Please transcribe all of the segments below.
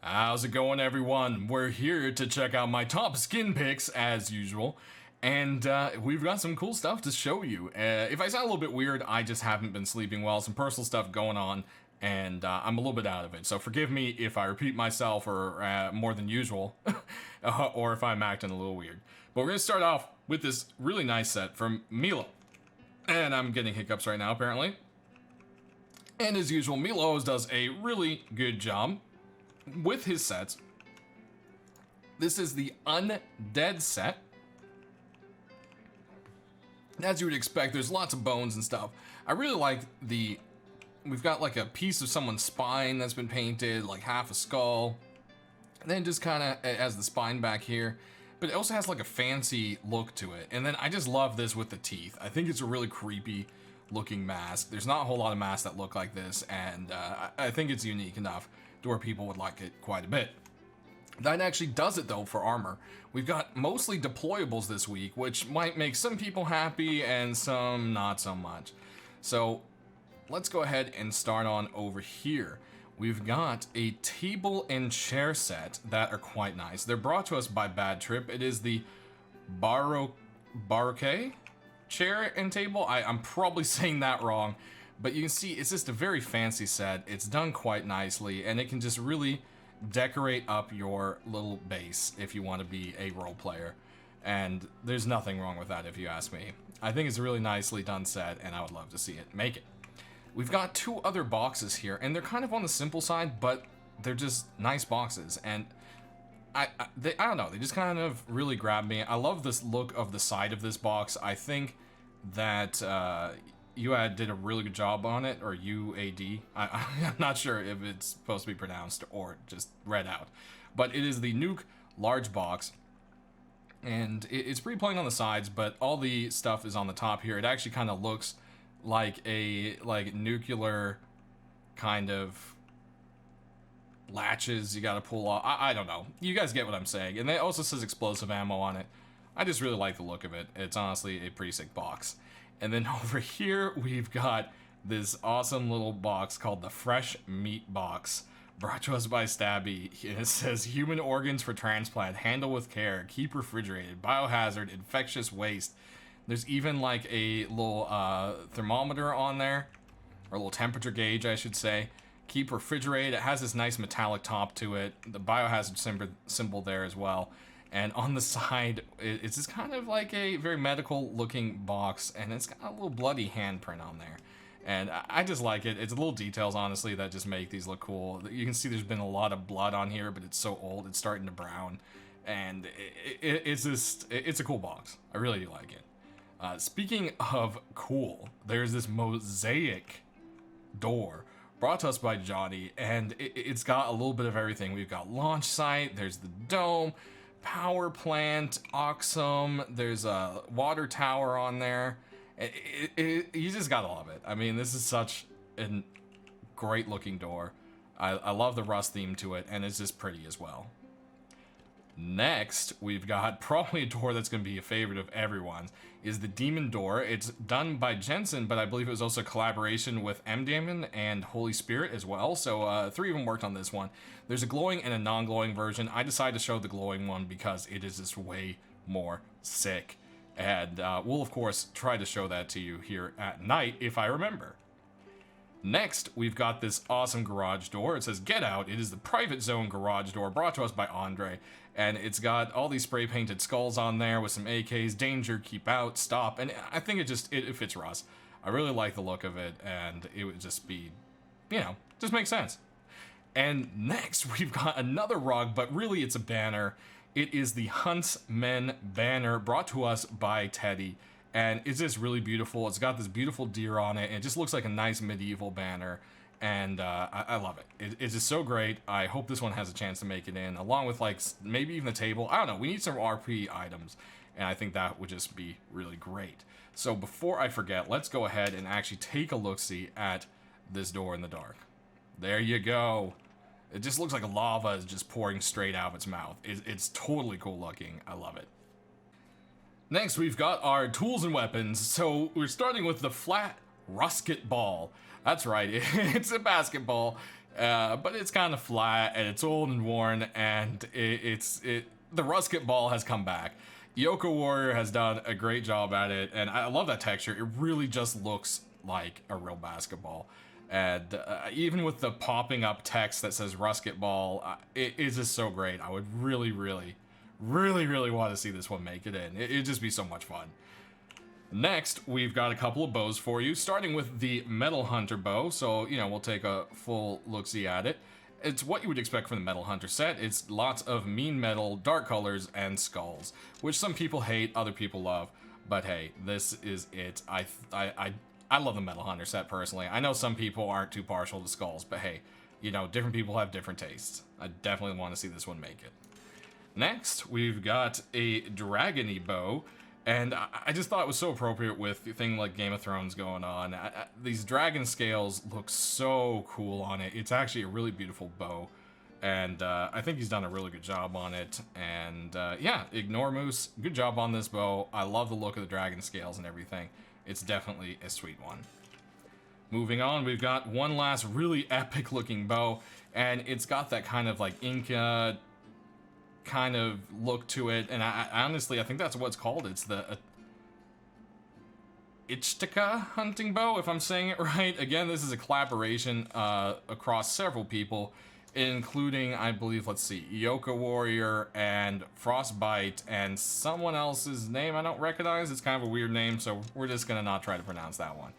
How's it going, everyone? We're here to check out my top skin picks, as usual, and we've got some cool stuff to show you. If I sound a little bit weird, I just haven't been sleeping well, some personal stuff going on, and I'm a little bit out of it, so forgive me if I repeat myself or more than usual, or if I'm acting a little weird. But we're going to start off with this really nice set from Milo, and I'm getting hiccups right now, apparently. And as usual, Milo always does a really good job with his sets. This is the Undead set. As you would expect, there's lots of bones and stuff. I really like we've got like a piece of someone's spine that's been painted, like half a skull. And then just kind of has the spine back here. But it also has like a fancy look to it. And then I just love this with the teeth. I think it's a really creepy looking mask. There's not a whole lot of masks that look like this, and I think it's unique enough to where people would like it quite a bit. That actually does it though for armor. We've got mostly deployables this week, which might make some people happy and some not so much. So let's go ahead and start on over here. We've got a table and chair set that are quite nice. They're brought to us by Bad Trip. It is the Baroque chair and table. I'm probably saying that wrong, but you can see it's just a very fancy set. It's done quite nicely, and it can just really decorate up your little base if you want to be a role player. And there's nothing wrong with that if you ask me. I think it's a really nicely done set, and I would love to see it make it. We've got two other boxes here, and they're kind of on the simple side, but they're just nice boxes, and I don't know, they just kind of really grab me. I love this look of the side of this box. I think that UAD did a really good job on it, or UAD. I'm not sure if it's supposed to be pronounced or just read out. But it is the Nuke large box, and it's pretty plain on the sides, but all the stuff is on the top here. It actually kind of looks like a nuclear kind of latches you gotta pull off. I don't know. You guys get what I'm saying. And it also says explosive ammo on it. I just really like the look of it. It's honestly a pretty sick box. And then over here, we've got this awesome little box called the Fresh Meat Box, brought to us by Stabby. It says, human organs for transplant, handle with care, keep refrigerated, biohazard, infectious waste. There's even like a little thermometer on there, or a little temperature gauge, I should say. Keep refrigerated. It has this nice metallic top to it. The biohazard symbol there as well. And on the side, it's just kind of like a very medical looking box, and it's got a little bloody handprint on there. And I just like it. It's little details, honestly, that just make these look cool. You can see there's been a lot of blood on here, but it's so old, it's starting to brown. And it's a cool box. I really do like it. Speaking of cool, there's this mosaic door brought to us by Johnny, and it's got a little bit of everything. We've got launch site, there's the dome, power plant, Oxum, there's a water tower on there. You just gotta love it. I mean, this is such a great looking door. I love the rust theme to it, and it's just pretty as well. Next, we've got probably a door that's going to be a favorite of everyone's, is the Demon Door. It's done by Jensen, but I believe it was also a collaboration with M-Demon and Holy Spirit as well, so three of them worked on this one. There's a glowing and a non-glowing version. I decided to show the glowing one because it is just way more sick, and we'll of course try to show that to you here at night if I remember. Next, we've got this awesome garage door. It says, get out. It is the private zone garage door brought to us by Andre. And it's got all these spray painted skulls on there with some AKs, danger, keep out, stop. And I think it fits Russ. I really like the look of it, and it would just be, just makes sense. And next, we've got another rug, but really it's a banner. It is the Huntsman banner brought to us by Teddy. And it's just really beautiful. It's got this beautiful deer on it. And it just looks like a nice medieval banner. And I love it. It's just so great. I hope this one has a chance to make it in, along with like maybe even the table. I don't know. We need some RP items. And I think that would just be really great. So before I forget, let's go ahead and actually take a look-see at this door in the dark. There you go. It just looks like lava is just pouring straight out of its mouth. It's totally cool looking. I love it. Next, we've got our tools and weapons. So we're starting with the flat rusket ball. That's right, it's a basketball. But it's kind of flat, and it's old and worn, and the rusket ball has come back. Yoko Warrior has done a great job at it, and I love that texture. It really just looks like a real basketball. And even with the popping up text that says rusket ball, it is just so great. I would really, really, really, really want to see this one make it in. It'd just be so much fun. Next, we've got a couple of bows for you, starting with the Metal Hunter bow. So, you know, we'll take a full look-see at it. It's what you would expect from the Metal Hunter set. It's lots of mean metal, dark colors, and skulls, which some people hate, other people love. But hey, this is it. I love the Metal Hunter set personally. I know some people aren't too partial to skulls, but hey, you know, different people have different tastes. I definitely want to see this one make it. Next, we've got a dragony bow. And I just thought it was so appropriate with a thing like Game of Thrones going on. These dragon scales look so cool on it. It's actually a really beautiful bow. And I think he's done a really good job on it. And yeah, Ignore Moose, good job on this bow. I love the look of the dragon scales and everything. It's definitely a sweet one. Moving on, we've got one last really epic looking bow. And it's got that kind of like Inca kind of look to it, and I honestly, I think that's what it's called. It's the Ichtika hunting bow, if I'm saying it right. Again, this is a collaboration across several people, including, I believe, let's see, Yoko Warrior and Frostbite and someone else's name I don't recognize. It's kind of a weird name, so we're just gonna not try to pronounce that one.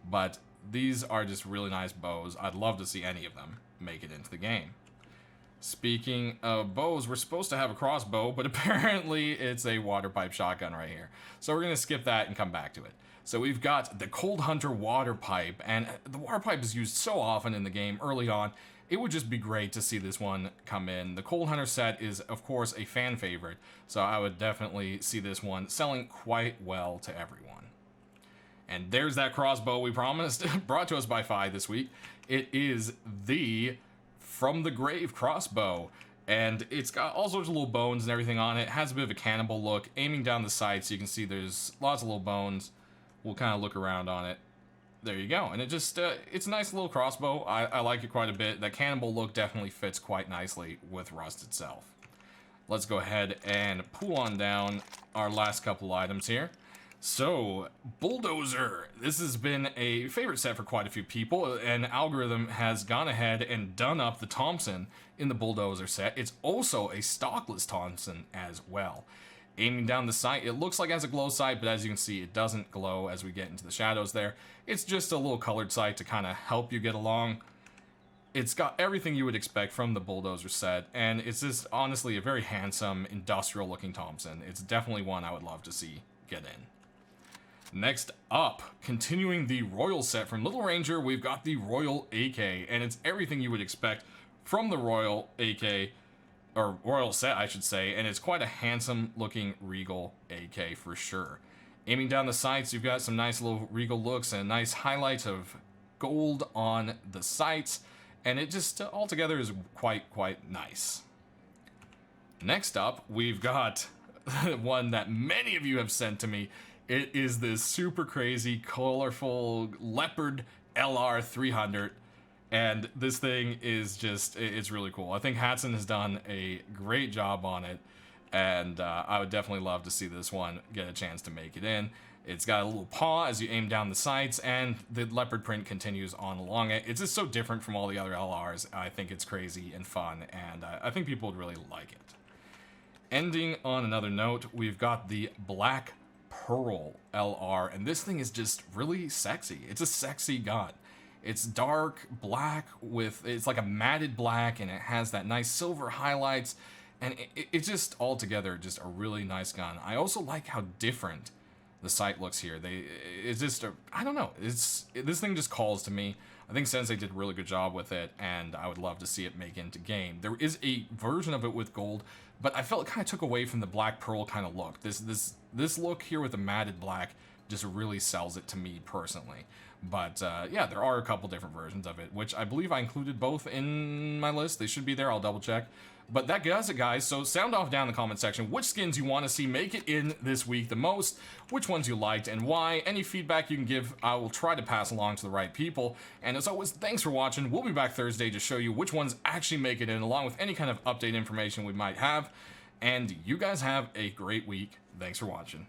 But these are just really nice bows. I'd love to see any of them make it into the game. Speaking of bows, we're supposed to have a crossbow, but apparently it's a water pipe shotgun right here. So we're going to skip that and come back to it. So we've got the Cold Hunter water pipe, and the water pipe is used so often in the game early on. It would just be great to see this one come in. The Cold Hunter set is, of course, a fan favorite, so I would definitely see this one selling quite well to everyone. And there's that crossbow we promised, brought to us by Fi this week. It is the From the Grave crossbow, and it's got all sorts of little bones and everything on it. It has a bit of a cannibal look, aiming down the side, so you can see there's lots of little bones. We'll kind of look around on it. There you go, and it just, it's a nice little crossbow. I like it quite a bit. That cannibal look definitely fits quite nicely with Rust itself. Let's go ahead and pull on down our last couple items here. So, Bulldozer. This has been a favorite set for quite a few people. An algorithm has gone ahead and done up the Thompson in the Bulldozer set. It's also a stockless Thompson as well. Aiming down the sight, it looks like it has a glow sight, but as you can see, it doesn't glow as we get into the shadows there. It's just a little colored sight to kind of help you get along. It's got everything you would expect from the Bulldozer set, and it's just honestly a very handsome, industrial looking Thompson. It's definitely one I would love to see get in. Next up, continuing the Royal set from Little Ranger, we've got the Royal AK, and it's everything you would expect from the Royal AK, or Royal set, I should say, and it's quite a handsome looking Regal AK for sure. Aiming down the sights, you've got some nice little Regal looks and nice highlights of gold on the sights, and it just altogether is quite nice. Next up, we've got one that many of you have sent to me. It is this super crazy, colorful Leopard Lr300, and this thing is just, it's really cool. I think Hatson has done a great job on it, and I would definitely love to see this one get a chance to make it in. It's got a little paw as you aim down the sights, and the leopard print continues on along it. It's just so different from all the other LRs. I think it's crazy and fun, and I think people would really like it. Ending on another note, we've got the Black Pearl Lr, and this thing is just really sexy. It's a sexy gun. It's dark black it's like a matted black, and it has that nice silver highlights, and it's just altogether just a really nice gun. I also like how different the sight looks here. It's just I don't know. This thing just calls to me. I think Sensei did a really good job with it, and I would love to see it make into game. There is a version of it with gold, but I felt it kind of took away from the Black Pearl kind of look. This look here with the matted black just really sells it to me personally. But yeah, there are a couple different versions of it, which I believe I included both in my list. They should be there. I'll double check. But that does it, guys. So sound off down in the comment section which skins you want to see make it in this week the most, which ones you liked, and why. Any feedback you can give, I will try to pass along to the right people. And as always, thanks for watching. We'll be back Thursday to show you which ones actually make it in, along with any kind of update information we might have. And you guys have a great week. Thanks for watching.